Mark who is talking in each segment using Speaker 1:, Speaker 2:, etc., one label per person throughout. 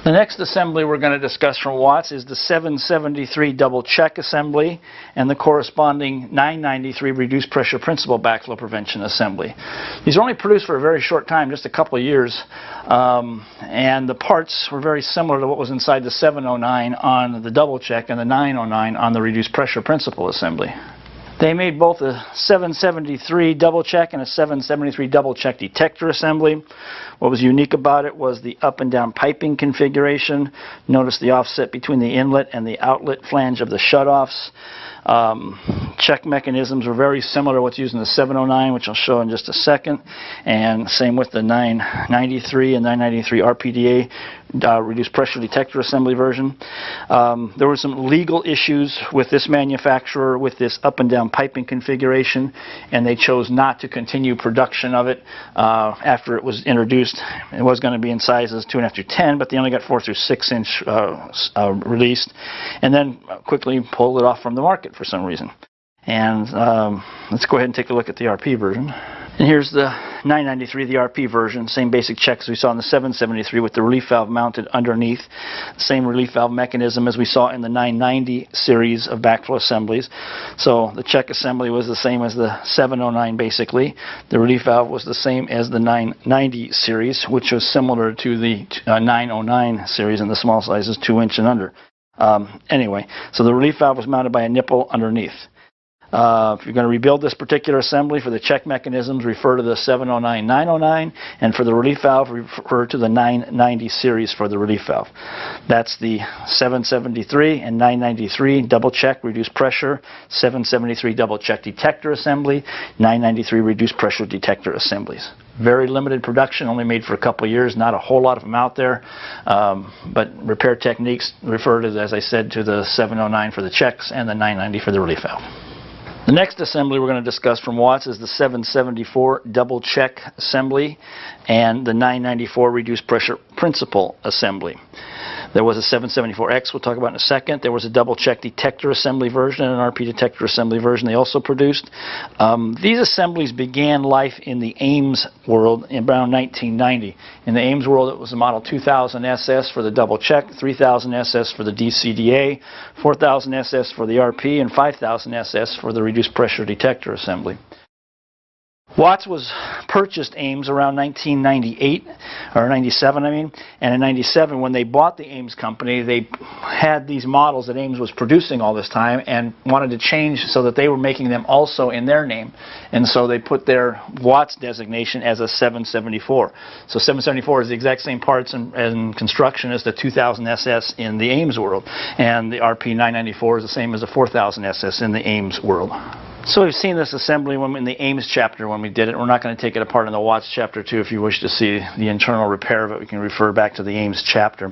Speaker 1: The next assembly we're going to discuss from Watts is the 773 double check assembly and the corresponding 993 reduced pressure principal backflow prevention assembly. These were only produced for a very short time, just a couple of years, and the parts were very similar to what was inside the 709 on the double check and the 909 on the reduced pressure principal assembly. They made both a 773 double check and a 773 double check detector assembly. What was unique about it was the up and down piping configuration. Notice the offset between the inlet and the outlet flange of the shutoffs. Check mechanisms were very similar to what's used in the 709, which I'll show in just a second, and same with the 993 and 993 RPDA reduced pressure detector assembly version. There were some legal issues with this manufacturer with this up and down piping configuration, and they chose not to continue production of it after it was introduced. It was going to be in sizes 2.5 through 10, but they only got 4 through 6 inch released, and then quickly pulled it off from the market for some reason. And let's go ahead and take a look at the RP version. And here's the 993, the RP version, same basic checks we saw in the 773 with the relief valve mounted underneath. Same relief valve mechanism as we saw in the 990 series of backflow assemblies. So the check assembly was the same as the 709 basically. The relief valve was the same as the 990 series, which was similar to the 909 series in the small sizes, 2 inch and under. Anyway, so the relief valve was mounted by a nipple underneath. If you're going to rebuild this particular assembly, for the check mechanisms, refer to the 709, 909, and for the relief valve, refer to the 990 series for the relief valve. That's the 773 and 993 double check reduced pressure, 773 double check detector assembly, 993 reduced pressure detector assemblies. Very limited production, only made for a couple of years, not a whole lot of them out there, but repair techniques refer to, as I said, to the 709 for the checks and the 990 for the relief valve. The next assembly we're going to discuss from Watts is the 774 double check assembly and the 994 reduced pressure principal assembly. There was a 774X we'll talk about in a second. There was a double check detector assembly version and an RP detector assembly version they also produced. These assemblies began life in the Ames world in around 1990. In the Ames world, it was a model 2000 SS for the double check, 3000 SS for the DCDA, 4000 SS for the RP, and 5000 SS for the reduced pressure detector assembly. Watts was purchased Ames around 1998, or 97 I mean, and in 97 when they bought the Ames company, they had these models that Ames was producing all this time and wanted to change so that they were making them also in their name, and so they put their Watts designation as a 774. So 774 is the exact same parts and construction as the 2000 SS in the Ames world, and the RP 994 is the same as the 4000 SS in the Ames world. So we've seen this assembly in the Ames chapter when we did it. We're not going to take it apart in the Watts chapter 2. If you wish to see the internal repair of it, we can refer back to the Ames chapter.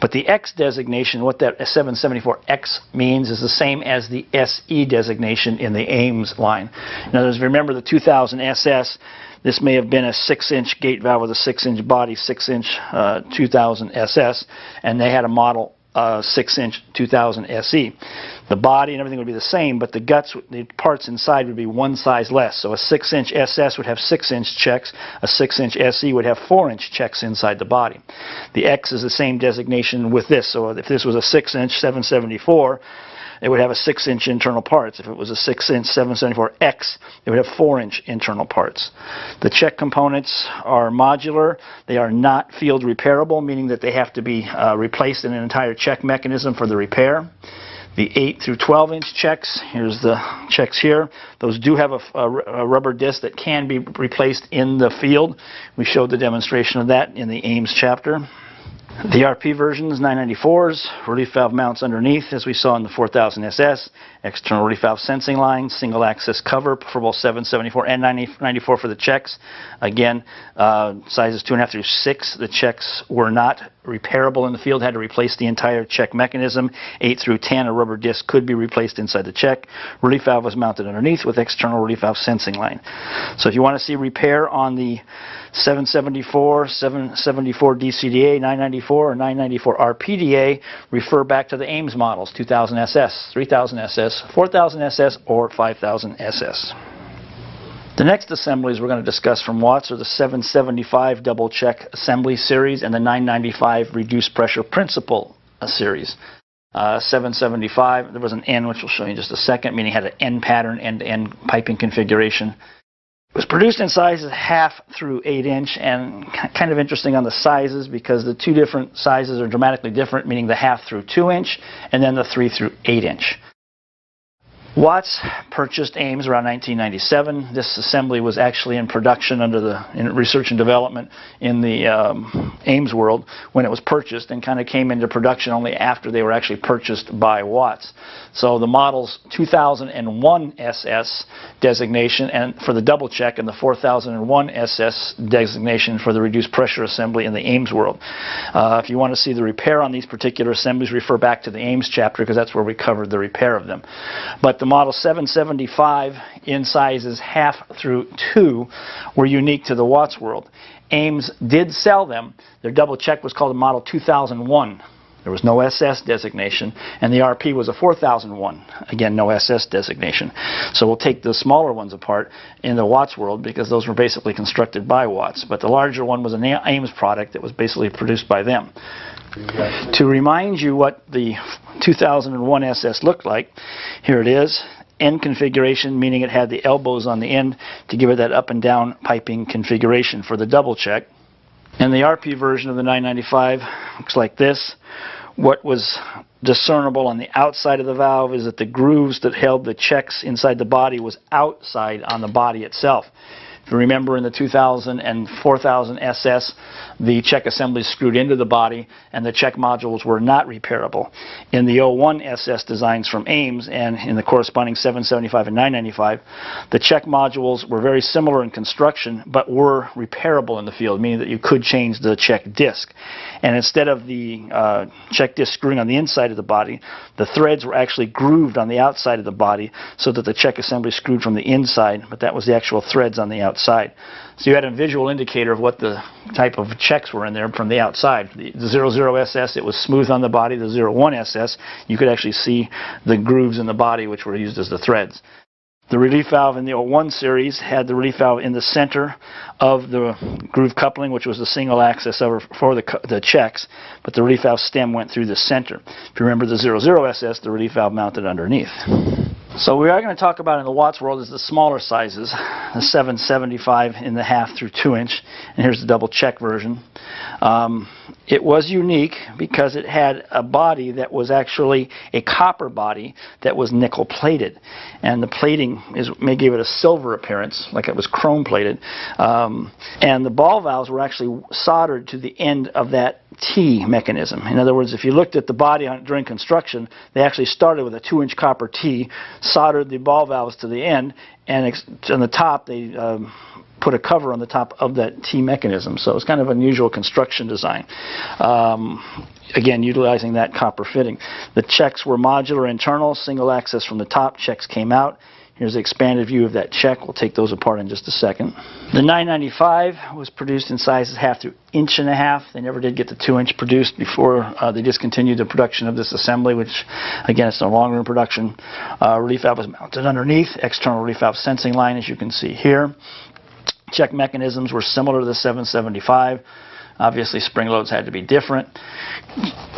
Speaker 1: But the X designation, what that 774X means, is the same as the SE designation in the Ames line. In other words, remember the 2000 SS, this may have been a 6-inch gate valve with a 6-inch body, 6-inch 2000 SS, and they had a model 6-inch 2000 SE. The body and everything would be the same, but the guts, the parts inside would be one size less. So a 6-inch SS would have 6-inch checks, a 6-inch SE would have 4-inch checks inside the body. The X is the same designation with this. So if this was a 6-inch 774, it would have a 6-inch internal parts. If it was a 6-inch 774X, it would have 4-inch internal parts. The check components are modular. They are not field repairable, meaning that they have to be replaced in an entire check mechanism for the repair. The 8 through 12-inch checks, here's the checks here. Those do have a rubber disc that can be replaced in the field. We showed the demonstration of that in the Ames chapter. The RP versions, 994s, relief valve mounts underneath, as we saw in the 4000 SS, external relief valve sensing line, single access cover for both 774 and 994 for the checks. Again, sizes 2.5 through 6, the checks were not repairable in the field, had to replace the entire check mechanism. 8 through 10, a rubber disc could be replaced inside the check. Relief valve was mounted underneath with external relief valve sensing line. So if you want to see repair on the 774, 774 DCDA, 994, or 994 RPDA, refer back to the Ames models, 2000 SS, 3000 SS, 4000 SS, or 5000 SS. The next assemblies we're going to discuss from Watts are the 775 double check assembly series and the 995 reduced pressure principle series. 775, there was an N, which we'll show you in just a second, meaning it had an N pattern, end-to-end piping configuration. It was produced in sizes 1/2 through 8 inch, and kind of interesting on the sizes because the two different sizes are dramatically different, meaning the 1/2 through 2 inch and then the 3 through 8 inch. Watts purchased Ames around 1997. This assembly was actually in production in research and development in the Ames world when it was purchased, and kind of came into production only after they were actually purchased by Watts. So the model's 2001 SS designation and for the double check, and the 4001 SS designation for the reduced pressure assembly in the Ames world. If you want to see the repair on these particular assemblies, refer back to the Ames chapter because that's where we covered the repair of them. But the model 775 in sizes 1/2 through 2 were unique to the Watts world. Ames did sell them. Their double check was called a model 2001. There was no SS designation, and the RP was a 4001. Again, no SS designation. So we'll take the smaller ones apart in the Watts world because those were basically constructed by Watts. But the larger one was an Ames product that was basically produced by them. To remind you what the 2001 SS looked like, here it is. End configuration, meaning it had the elbows on the end to give it that up and down piping configuration for the double check. And the RP version of the 995 looks like this. What was discernible on the outside of the valve is that the grooves that held the checks inside the body was outside on the body itself. If you remember, in the 2000 and 4000 SS, the check assemblies screwed into the body and the check modules were not repairable. In the 01 SS designs from Ames and in the corresponding 775 and 995, the check modules were very similar in construction but were repairable in the field, meaning that you could change the check disc. And instead of the check disc screwing on the inside of the body, the threads were actually grooved on the outside of the body so that the check assembly screwed from the inside, but that was the actual threads on the outside. So you had a visual indicator of what the type of checks were in there from the outside. The 00 SS, it was smooth on the body. The 01 SS, you could actually see the grooves in the body which were used as the threads. The relief valve in the 01 series had the relief valve in the center of the groove coupling, which was the single axis for the checks, but the relief valve stem went through the center. If you remember the 00 SS, the relief valve mounted underneath. So we are going to talk about in the Watts world is the smaller sizes, the 775 in the 1/2 through 2 inch, and here's the double check version. It was unique because it had a body that was actually a copper body that was nickel plated, and the plating may give it a silver appearance, like it was chrome plated, and the ball valves were actually soldered to the end of that T mechanism. In other words, if you looked at the body during construction, they actually started with a 2-inch copper T, soldered the ball valves to the end, and on the top they put a cover on the top of that T mechanism. So it's kind of unusual construction design. Again, utilizing that copper fitting. The checks were modular internal, single access from the top, checks came out. Here's the expanded view of that check. We'll take those apart in just a second. The 995 was produced in sizes 1/2 through 1.5 inch. They never did get the 2-inch produced before they discontinued the production of this assembly, which again, it's no longer in production. Relief valve was mounted underneath, external relief valve sensing line, as you can see here. Check mechanisms were similar to the 775. Obviously, spring loads had to be different.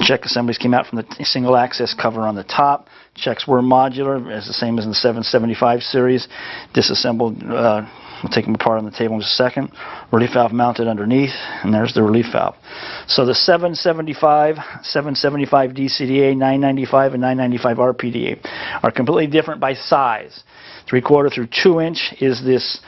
Speaker 1: Check assemblies came out from the single access cover on the top. Checks were modular, as the same as in the 775 series. Disassembled, we'll take them apart on the table in just a second. Relief valve mounted underneath, and there's the relief valve. So the 775, 775 DCDA, 995, and 995 RPDA are completely different by size. 3/4 through 2 inch is this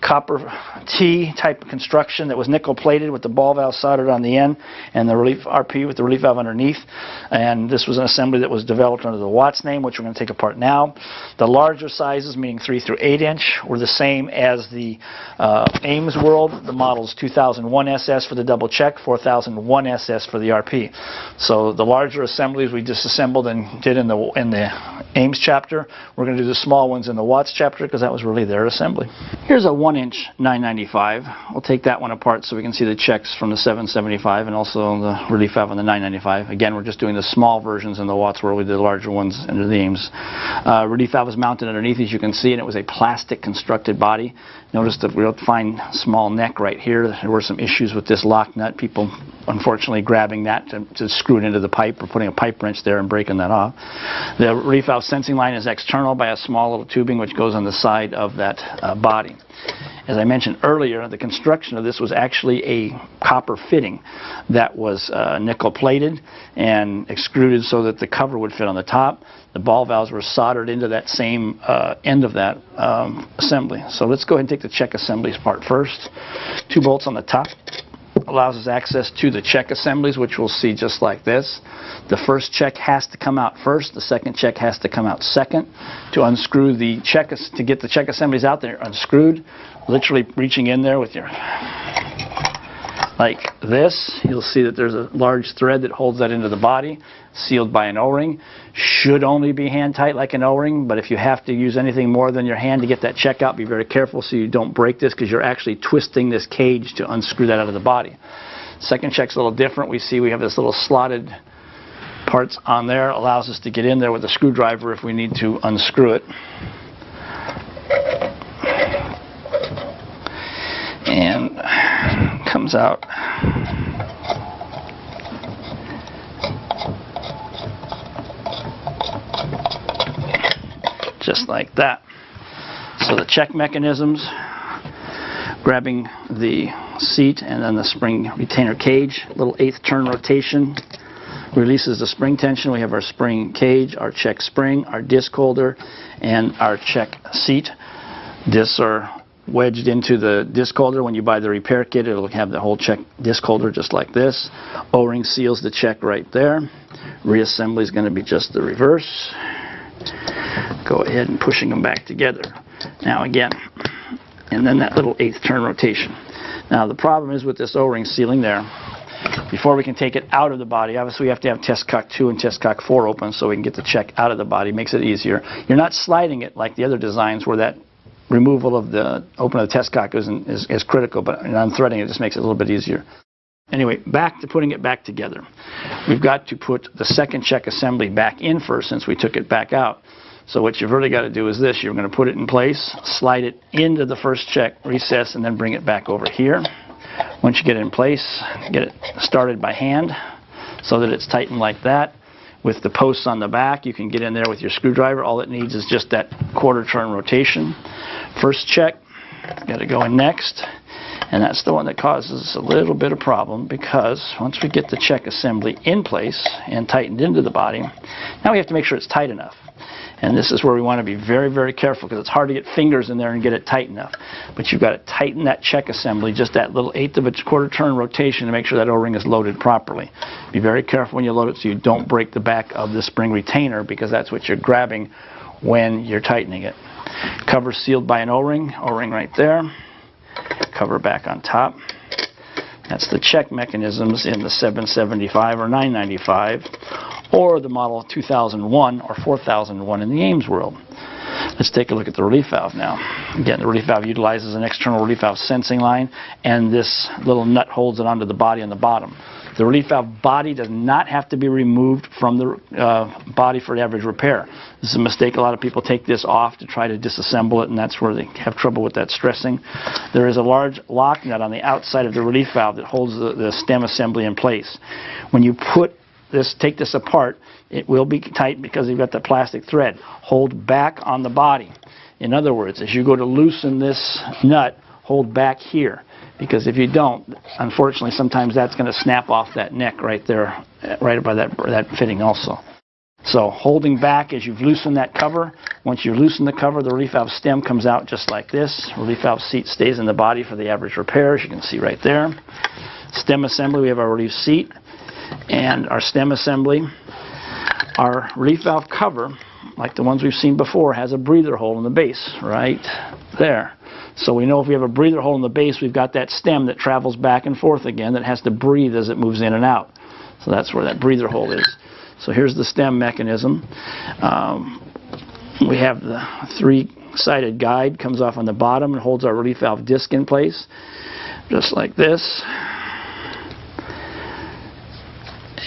Speaker 1: copper T type of construction that was nickel plated with the ball valve soldered on the end and the relief RP with the relief valve underneath. And this was an assembly that was developed under the Watts name, which we're going to take apart now. The larger sizes, meaning 3 through 8 inch, were the same as the Ames world. The model's 2001 SS for the double check, 4001 SS for the RP. So the larger assemblies we disassembled and did in the Ames chapter. We're going to do the small ones in the Watts chapter because that was really their assembly. Here's a 1 1-inch 995. We'll take that one apart so we can see the checks from the 775 and also the relief valve on the 995. Again, we're just doing the small versions in the Watts where we did the larger ones under the Ames. Relief valve was mounted underneath, as you can see, and it was a plastic constructed body. Notice the real fine small neck right here. There were some issues with this lock nut. People unfortunately grabbing that to screw it into the pipe or putting a pipe wrench there and breaking that off. The relief valve sensing line is external by a small little tubing which goes on the side of that body. As I mentioned earlier, the construction of this was actually a copper fitting that was nickel plated and extruded so that the cover would fit on the top. The ball valves were soldered into that same end of that assembly. So let's go ahead and take the check assemblies part first. 2 bolts on the top allows us access to the check assemblies, which we'll see just like this. The first check has to come out first. The second check has to come out second. To unscrew the check, to get the check assemblies out there unscrewed, literally reaching in there with your, like this, you'll see that there's a large thread that holds that into the body, sealed by an O-ring. Should only be hand tight like an O-ring, but if you have to use anything more than your hand to get that check out, be very careful so you don't break this, because you're actually twisting this cage to unscrew that out of the body. Second check's a little different. We see we have this little slotted parts on there, allows us to get in there with a screwdriver if we need to unscrew it. And comes out just like that. So the check mechanisms, grabbing the seat and then the spring retainer cage, little 1/8 turn rotation releases the spring tension. We have our spring cage, our check spring, our disc holder, and our check seat. Discs are wedged into the disc holder. When you buy the repair kit, it'll have the whole check disc holder just like this. O-ring seals the check right there. Reassembly is going to be just the reverse. Go ahead and pushing them back together. Now again, and then that little 1/8 turn rotation. Now the problem is with this O-ring sealing there, before we can take it out of the body, obviously we have to have test cock 2 and test cock 4 open so we can get the check out of the body. Makes it easier. You're not sliding it like the other designs where that removal of the open of the test cock is critical, but unthreading it just makes it a little bit easier. Anyway, back to putting it back together. We've got to put the second check assembly back in first since we took it back out. So what you've really got to do is this. You're going to put it in place, slide it into the first check recess, and then bring it back over here. Once you get it in place, get it started by hand so that it's tightened like that. With the posts on the back, you can get in there with your screwdriver. All it needs is just that 1/4 turn rotation. First check, got to go in next. And that's the one that causes us a little bit of problem, because once we get the check assembly in place and tightened into the body, now we have to make sure it's tight enough. And this is where we want to be very, very careful, because it's hard to get fingers in there and get it tight enough. But you've got to tighten that check assembly, just that little 1/8 of a 1/4 turn rotation, to make sure that O-ring is loaded properly. Be very careful when you load it so you don't break the back of the spring retainer, because that's what you're grabbing when you're tightening it. Cover sealed by an O-ring right there. Cover back on top. That's the check mechanisms in the 775 or 995, or the model 2001 or 4001 in the Ames world. Let's take a look at the relief valve now. Again, the relief valve utilizes an external relief valve sensing line, and this little nut holds it onto the body on the bottom. The relief valve body does not have to be removed from the body for average repair. This is a mistake. A lot of people take this off to try to disassemble it, and that's where they have trouble with that stressing. There is a large lock nut on the outside of the relief valve that holds the stem assembly in place. When you take this apart, it will be tight because you've got the plastic thread. Hold back on the body. In other words, as you go to loosen this nut, hold back here. Because if you don't, unfortunately, sometimes that's going to snap off that neck right there, right by that fitting also. So holding back as you've loosened that cover. Once you loosen the cover, the relief valve stem comes out just like this. Relief valve seat stays in the body for the average repair, as you can see right there. Stem assembly, we have our relief seat and our stem assembly. Our relief valve cover, like the ones we've seen before, has a breather hole in the base right there. So we know if we have a breather hole in the base, we've got that stem that travels back and forth again that has to breathe as it moves in and out. So that's where that breather hole is. So here's the stem mechanism. We have the 3 sided guide comes off on the bottom and holds our relief valve disc in place, just like this.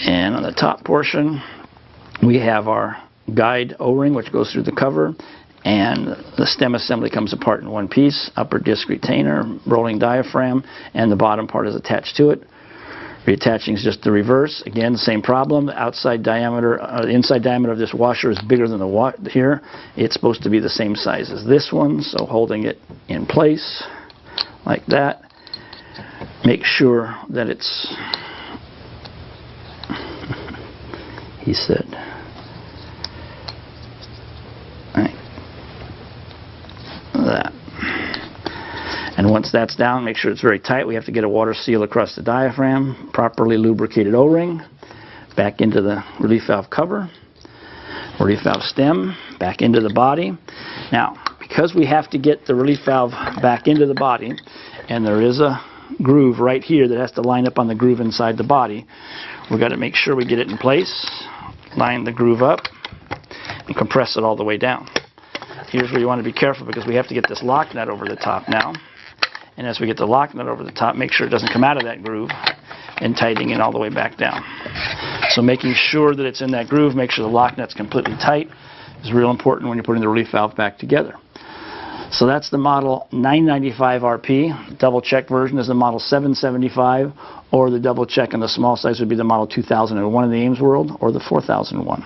Speaker 1: And on the top portion, we have our guide O-ring, which goes through the cover, and the stem assembly comes apart in one piece. Upper disc retainer, rolling diaphragm, and the bottom part is attached to it. Reattaching is just the reverse. Again, same problem. The outside diameter, the inside diameter of this washer is bigger than the here. It's supposed to be the same size as this one, so holding it in place like that. Make sure that it's, he said, right, that. And once that's down, make sure it's very tight. We have to get a water seal across the diaphragm, properly lubricated O-ring, back into the relief valve cover, relief valve stem, back into the body. Now, because we have to get the relief valve back into the body, and there is a groove right here that has to line up on the groove inside the body, we've got to make sure we get it in place, line the groove up, and compress it all the way down. Here's where you want to be careful, because we have to get this lock nut over the top now. And as we get the lock nut over the top, make sure it doesn't come out of that groove, and tightening it all the way back down. So making sure that it's in that groove, make sure the lock nut's completely tight, is real important when you're putting the relief valve back together. So that's the model 995 RP. Double check version is the model 775, or the double check on the small size would be the model 2001 in the Ames World, or the 4001.